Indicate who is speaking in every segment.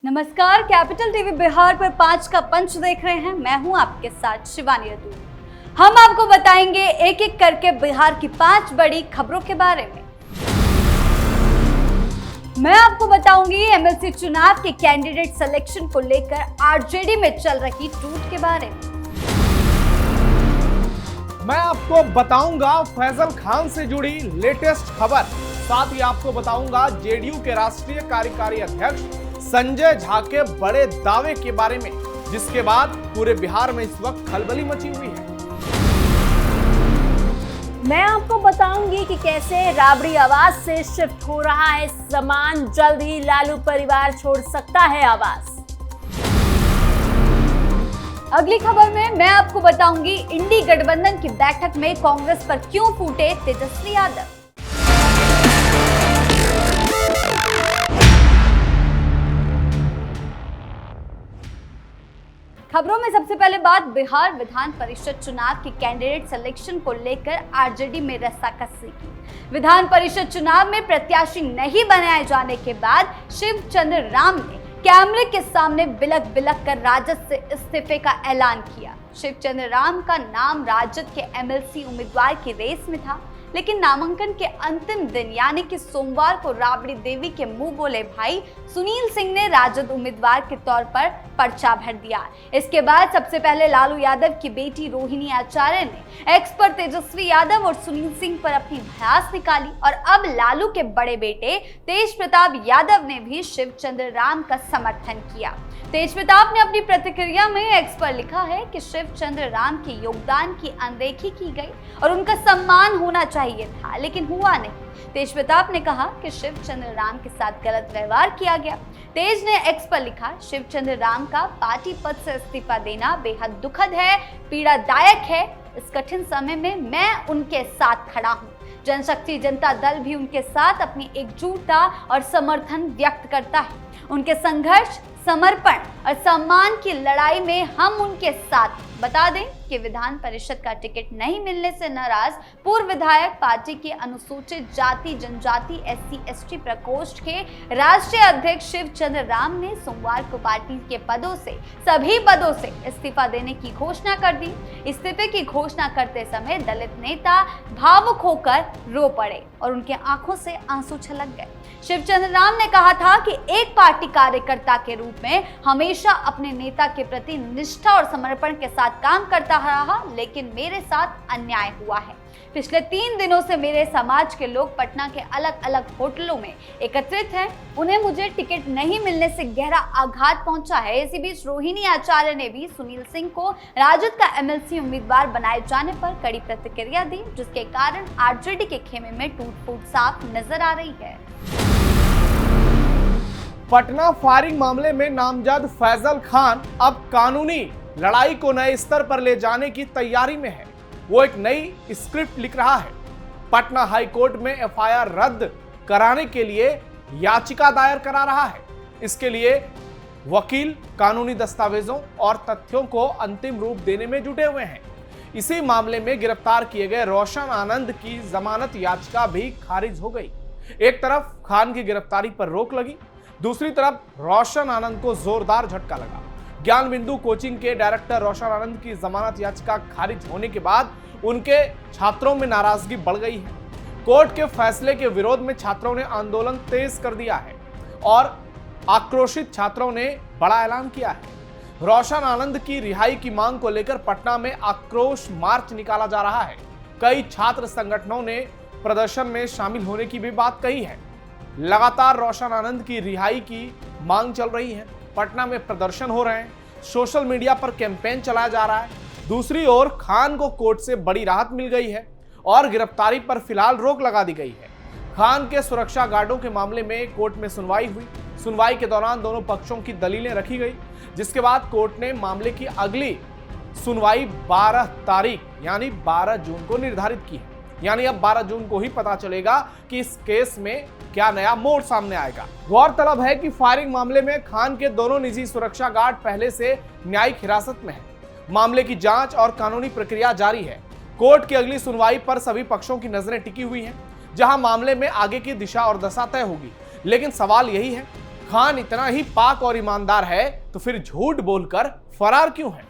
Speaker 1: नमस्कार, capital TV Bihar पर 5 का पंच देख रहे हैं। मैं हूं आपके साथ शिवानी रतूर। हम आपको बताएंगे एक एक करके बिहार की 5 बड़ी खबरों के बारे में। मैं आपको बताऊंगी एमएलसी चुनाव के कैंडिडेट सिलेक्शन को लेकर आरजेडी में चल रही टूट के बारे में।
Speaker 2: मैं आपको बताऊंगा फैजल खान से जुड़ी लेटेस्ट खबर, साथ ही आपको बताऊंगा जेडीयू के राष्ट्रीय कार्यकारी अध्यक्ष संजय झा के बड़े दावे के बारे में, जिसके बाद पूरे बिहार में इस वक्त खलबली मची हुई है।
Speaker 3: मैं आपको बताऊंगी कि कैसे राबड़ी आवास से शिफ्ट हो रहा है सामान, जल्द ही लालू परिवार छोड़ सकता है आवास।
Speaker 1: अगली खबर में मैं आपको बताऊंगी इंडी गठबंधन की बैठक में कांग्रेस पर क्यों फूटे तेजस्वी यादव। खबरों में सबसे पहले बात बिहार विधान परिषद चुनाव के कैंडिडेट सिलेक्शन को लेकर आरजेडी में रस्साकसी की। विधान परिषद चुनाव में प्रत्याशी नहीं बनाए जाने के बाद शिवचंद्र राम ने कैमरे के सामने बिलक बिलक कर राजद से इस्तीफे का ऐलान किया। शिवचंद्र राम का नाम राजद के एमएलसी उम्मीदवार की रेस में था, लेकिन नामांकन के अंतिम दिन यानी कि सोमवार को राबड़ी देवी के मुंह बोले भाई सुनील सिंह ने राजद उम्मीदवार के तौर पर पर्चा भर दिया। इसके बाद सबसे पहले लालू यादव की बेटी रोहिणी आचार्य ने एक्स पर तेजस्वी यादव और सुनील सिंह पर अपनी भड़ास निकाली और अब लालू के बड़े बेटे तेज प्रताप यादव ने भी शिवचंद्र राम का समर्थन किया। तेज प्रताप ने अपनी प्रतिक्रिया में एक्स पर लिखा है कि शिवचंद्र राम के योगदान की अनदेखी की गई और उनका सम्मान होना चाहिए था, लेकिन हुआ नहीं। तेज प्रताप ने कहा कि शिवचंद्र राम के साथ गलत व्यवहार किया गया। तेज ने एक्स पर लिखा, शिवचंद्र राम का पार्टी पद से इस्तीफा देना बेहद दुखद है, पीड़ादायक है। इस कठिन समय में मैं उनके साथ खड़ा हूँ। जनशक्ति जनता दल भी उनके साथ अपनी एकजुटता और समर्थन व्यक्त करता है। उनके संघर्ष, समर्पण और सम्मान की लड़ाई में हम उनके साथ। बता दें कि विधान परिषद का टिकट नहीं मिलने से नाराज पूर्व विधायक पार्टी के अनुसूचित जाति जनजाति SC ST प्रकोष्ठ के राष्ट्रीय अध्यक्ष शिवचंद्र राम ने सोमवार को पार्टी के सभी पदों से इस्तीफा देने की घोषणा कर दी। इस्तीफे की घोषणा करते समय दलित नेता भावुक होकर रो पड़े और उनके आंखों से आंसू छलक गए। शिवचंद्र राम ने कहा था कि एक पार्टी कार्यकर्ता के रूप में हमेशा अपने नेता के प्रति निष्ठा और समर्पण के साथ काम करता रहा, लेकिन मेरे साथ अन्याय हुआ है। पिछले 3 दिनों से मेरे समाज के लोग पटना के अलग अलग होटलों में एकत्रित हैं। उन्हें मुझे टिकट नहीं मिलने से गहरा आघात पहुंचा है। इसी बीच रोहिणी आचार्य ने भी सुनील सिंह को राजद का एमएलसी उम्मीदवार बनाए जाने पर कड़ी प्रतिक्रिया दी, जिसके कारण आरजेडी के खेमे में टूट फूट साफ नजर आ रही है।
Speaker 2: पटना फायरिंग मामले में नामजद फैजल खान अब कानूनी लड़ाई को नए स्तर पर ले जाने की तैयारी में है। वो एक नई स्क्रिप्ट लिख रहा है। पटना हाई कोर्ट में एफआईआर रद्द कराने के लिए याचिका दायर करा रहा है। इसके लिए वकील कानूनी दस्तावेजों और तथ्यों को अंतिम रूप देने में जुटे हुए हैं। इसी मामले में गिरफ्तार किए गए रोशन आनंद की जमानत याचिका भी खारिज हो गई। एक तरफ खान की गिरफ्तारी पर रोक लगी, दूसरी तरफ रोशन आनंद को जोरदार झटका लगा। ज्ञान बिंदु कोचिंग के डायरेक्टर रोशन आनंद की जमानत याचिका खारिज होने के बाद उनके छात्रों में नाराजगी बढ़ गई है। कोर्ट के फैसले के विरोध में छात्रों ने आंदोलन तेज कर दिया है और आक्रोशित छात्रों ने बड़ा ऐलान किया है। रोशन आनंद की रिहाई की मांग को लेकर पटना में आक्रोश मार्च निकाला जा रहा है। कई छात्र संगठनों ने प्रदर्शन में शामिल होने की भी बात कही है। लगातार रोशन आनंद की रिहाई की मांग चल रही है। पटना में प्रदर्शन हो रहे हैं, सोशल मीडिया पर कैंपेन चलाया जा रहा है। दूसरी ओर खान को कोर्ट से बड़ी राहत मिल गई है और गिरफ्तारी पर फिलहाल रोक लगा दी गई है। खान के सुरक्षा गार्डों के मामले में कोर्ट में सुनवाई हुई। सुनवाई के दौरान दोनों पक्षों की दलीलें रखी गई, जिसके बाद कोर्ट ने मामले की अगली सुनवाई 12 तारीख यानी 12 जून को निर्धारित की है। यानी अब 12 जून को ही पता चलेगा कि इस केस में क्या नया मोड़ सामने आएगा। गौरतलब है कि फायरिंग मामले में खान के दोनों निजी सुरक्षा गार्ड पहले से न्यायिक हिरासत में हैं। मामले की जांच और कानूनी प्रक्रिया जारी है। कोर्ट की अगली सुनवाई पर सभी पक्षों की नजरें टिकी हुई हैं, जहां मामले में आगे की दिशा और दशा तय होगी। लेकिन सवाल यही है, खान इतना ही पाक और ईमानदार है तो फिर झूठ बोलकर फरार क्यों है?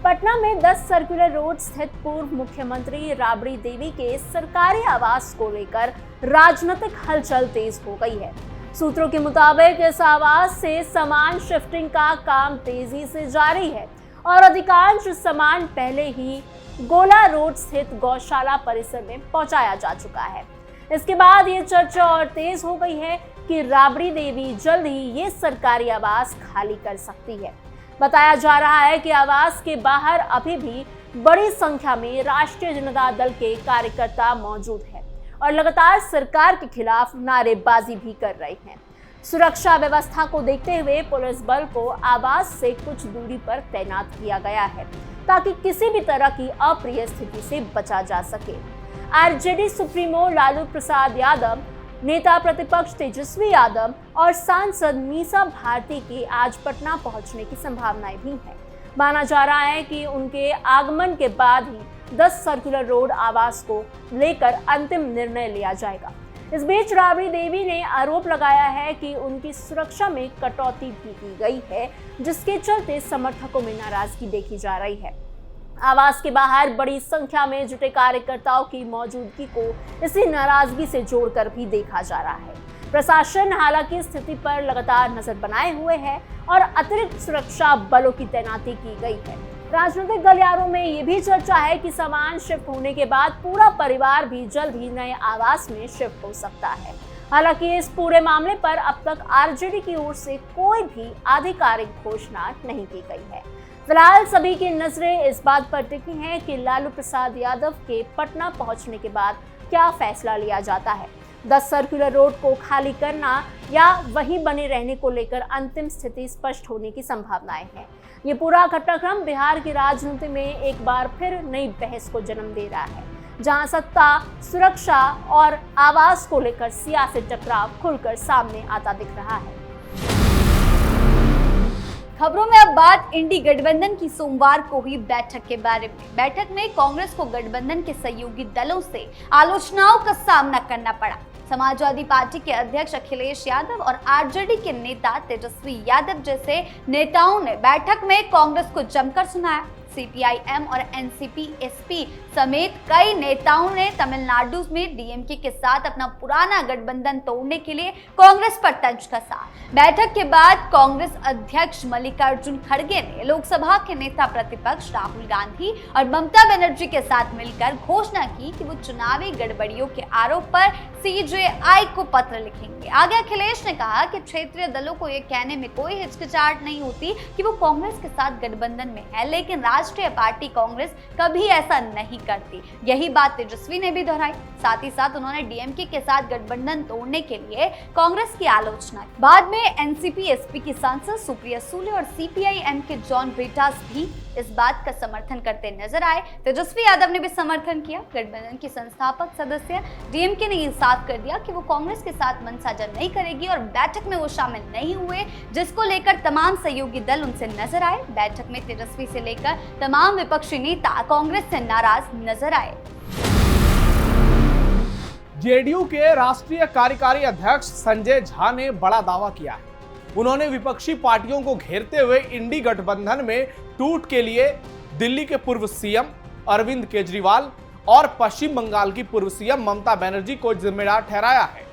Speaker 3: पटना में 10 सर्कुलर रोड स्थित पूर्व मुख्यमंत्री राबड़ी देवी के सरकारी आवास को लेकर राजनीतिक हलचल तेज हो गई है। सूत्रों के मुताबिक इस आवास से सामान शिफ्टिंग का काम तेजी से जारी है और अधिकांश सामान पहले ही गोला रोड स्थित गौशाला परिसर में पहुंचाया जा चुका है। इसके बाद ये चर्चा और तेज हो गई है कि राबड़ी देवी जल्द ही ये सरकारी आवास खाली कर सकती है। बताया जा रहा है कि आवास के बाहर अभी भी बड़ी संख्या में राष्ट्रीय जनता दल के कार्यकर्ता मौजूद हैं और लगातार सरकार के खिलाफ नारेबाजी भी कर रहे हैं। सुरक्षा व्यवस्था को देखते हुए पुलिस बल को आवास से कुछ दूरी पर तैनात किया गया है ताकि किसी भी तरह की अप्रिय स्थिति से बचा जा सके। आरजेडी सुप्रीमो लालू प्रसाद यादव, नेता प्रतिपक्ष तेजस्वी यादव और सांसद मीसा भारती के आज पटना पहुंचने की संभावनाएं भी हैं। माना जा रहा है कि उनके आगमन के बाद ही 10 सर्कुलर रोड आवास को लेकर अंतिम निर्णय लिया जाएगा। इस बीच राबड़ी देवी ने आरोप लगाया है कि उनकी सुरक्षा में कटौती भी की गई है, जिसके चलते समर्थकों में नाराजगी देखी जा रही है। आवास के बाहर बड़ी संख्या में जुटे कार्यकर्ताओं की मौजूदगी को इसी नाराजगी से जोड़कर भी देखा जा रहा है। प्रशासन हालांकि स्थिति पर लगातार नजर बनाए हुए है और अतिरिक्त सुरक्षा बलों की तैनाती की गई है। राजनीतिक गलियारों में ये भी चर्चा है कि सामान शिफ्ट होने के बाद पूरा परिवार भी जल्द ही नए आवास में शिफ्ट हो सकता है। हालांकि इस पूरे मामले पर अब तक आरजेडी की ओर से कोई भी आधिकारिक घोषणा नहीं की गई है। फिलहाल सभी की नजरें इस बात पर टिकी हैं कि लालू प्रसाद यादव के पटना पहुंचने के बाद क्या फैसला लिया जाता है। 10 सर्कुलर रोड को खाली करना या वहीं बने रहने को लेकर अंतिम स्थिति स्पष्ट होने की संभावनाएं हैं। ये पूरा घटनाक्रम बिहार की राजनीति में एक बार फिर नई बहस को जन्म दे रहा है, जहां सत्ता, सुरक्षा और आवास को लेकर सियासी टकराव खुलकर सामने आता दिख रहा है।
Speaker 1: खबरों में अब बात इंडी गठबंधन की सोमवार को हुई बैठक के बारे में। बैठक में कांग्रेस को गठबंधन के सहयोगी दलों से आलोचनाओं का सामना करना पड़ा। समाजवादी पार्टी के अध्यक्ष अखिलेश यादव और आरजेडी के नेता तेजस्वी यादव जैसे नेताओं ने बैठक में कांग्रेस को जमकर सुनाया। सीपीआईएम और एनसीपी एसपी समेत कई नेताओं ने तमिलनाडु में डीएमके के साथ अपना पुराना गठबंधन तोड़ने के लिए कांग्रेस पर तंज कसा। बैठक के बाद कांग्रेस अध्यक्ष मल्लिकार्जुन खड़गे ने लोकसभा के नेता प्रतिपक्ष राहुल गांधी और ममता बनर्जी के साथ मिलकर घोषणा की कि वो चुनावी गड़बड़ियों के आरोप पर सीजेआई को पत्र लिखेंगे। आगे अखिलेश ने कहा कि क्षेत्रीय दलों को यह कहने में कोई हिचकिचाहट नहीं होती कि वो कांग्रेस के साथ गठबंधन में है, लेकिन राष्ट्रीय पार्टी कांग्रेस कभी ऐसा नहीं करती। यही बात तेजस्वी ने भी दोहराई। साथ ही साथ उन्होंने डीएमके के साथ गठबंधन तोड़ने के लिए कांग्रेस की आलोचना की। बाद में एनसीपी एसपी की सांसद सुप्रिया सुले और सीपीआईएम के जॉन ब्रिटास भी इस बात का समर्थन करते नजर आए। तेजस्वी यादव ने भी समर्थन किया। गठबंधन की संस्थापक सदस्य डीएमके ने ये साफ कर दिया कि वो कांग्रेस के साथ मनसाजन नहीं करेगी और बैठक में वो शामिल नहीं हुए, जिसको लेकर तमाम सहयोगी दल उनसे नजर आए। बैठक में तेजस्वी से लेकर तमाम विपक्षी नेता कांग्रेस से नाराज नजर आए।
Speaker 2: जेडीयू के राष्ट्रीय कार्यकारी अध्यक्ष संजय झा ने बड़ा दावा किया है। उन्होंने विपक्षी पार्टियों को घेरते हुए इंडी गठबंधन में टूट के लिए दिल्ली के पूर्व सीएम अरविंद केजरीवाल और पश्चिम बंगाल की पूर्व सीएम ममता बनर्जी को जिम्मेदार ठहराया है।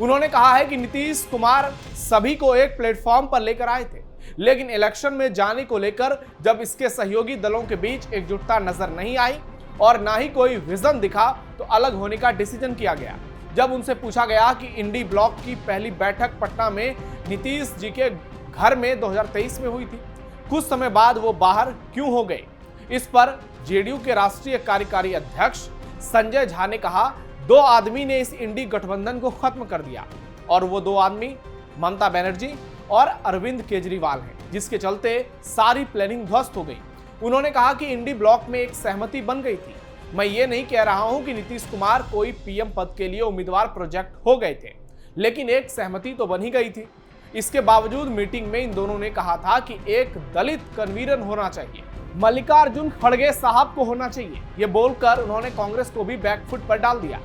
Speaker 2: उन्होंने कहा है कि नीतीश कुमार सभी को एक प्लेटफॉर्म पर लेकर आए थे, लेकिन इलेक्शन में जाने को लेकर जब इसके सहयोगी दलों के बीच एकजुटता नजर नहीं आई और ना ही कोई विजन दिखा तो अलग होने का डिसीजन किया गया। जब उनसे पूछा गया कि इंडी ब्लॉक की पहली बैठक पटना में नीतीश जी के घर में 2023 में हुई थी, कुछ समय बाद वो बाहर क्यों हो गए, इस पर जेडीयू के राष्ट्रीय कार्यकारी अध्यक्ष संजय झा ने कहा, 2 आदमी ने इस इंडी गठबंधन को खत्म कर दिया और वो 2 आदमी ममता बनर्जी और अरविंद केजरीवाल हैं, जिसके चलते सारी प्लानिंग ध्वस्त हो गई। उन्होंने कहा कि इंडी ब्लॉक में एक सहमति बन गई थी। मैं ये नहीं कह रहा हूं कि नीतीश कुमार कोई पीएम पद के लिए उम्मीदवार प्रोजेक्ट हो गए थे, लेकिन एक सहमति तो बन ही गई थी। इसके बावजूद मीटिंग में इन दोनों ने कहा था कि एक दलित कन्वीनर होना चाहिए, मल्लिकार्जुन खड़गे साहब को होना चाहिए। ये बोलकर उन्होंने कांग्रेस को भी बैकफुट पर डाल दिया।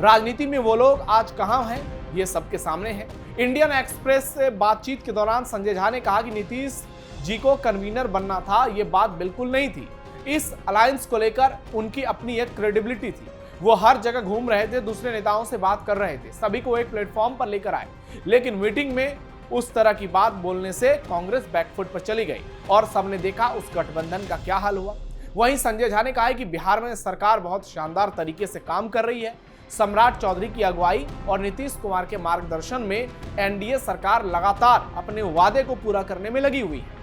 Speaker 2: राजनीति में वो लोग आज कहां हैं ये सबके सामने है। इंडियन एक्सप्रेस से बातचीत के दौरान संजय झा ने कहा कि नीतीश जी को कन्वीनर बनना था, ये बात बिल्कुल नहीं थी। इस अलायंस को लेकर उनकी अपनी एक क्रेडिबिलिटी थी। वो हर जगह घूम रहे थे, दूसरे नेताओं से बात कर रहे थे, सभी को एक प्लेटफॉर्म पर लेकर आए, लेकिन मीटिंग में उस तरह की बात बोलने से कांग्रेस बैकफुट पर चली गई और सबने देखा उस गठबंधन का क्या हाल हुआ। वहीं संजय झा ने कहा है कि बिहार में सरकार बहुत शानदार तरीके से काम कर रही है। सम्राट चौधरी की अगुवाई और नीतीश कुमार के मार्गदर्शन में एनडीए सरकार लगातार अपने वादे को पूरा करने में लगी हुई है।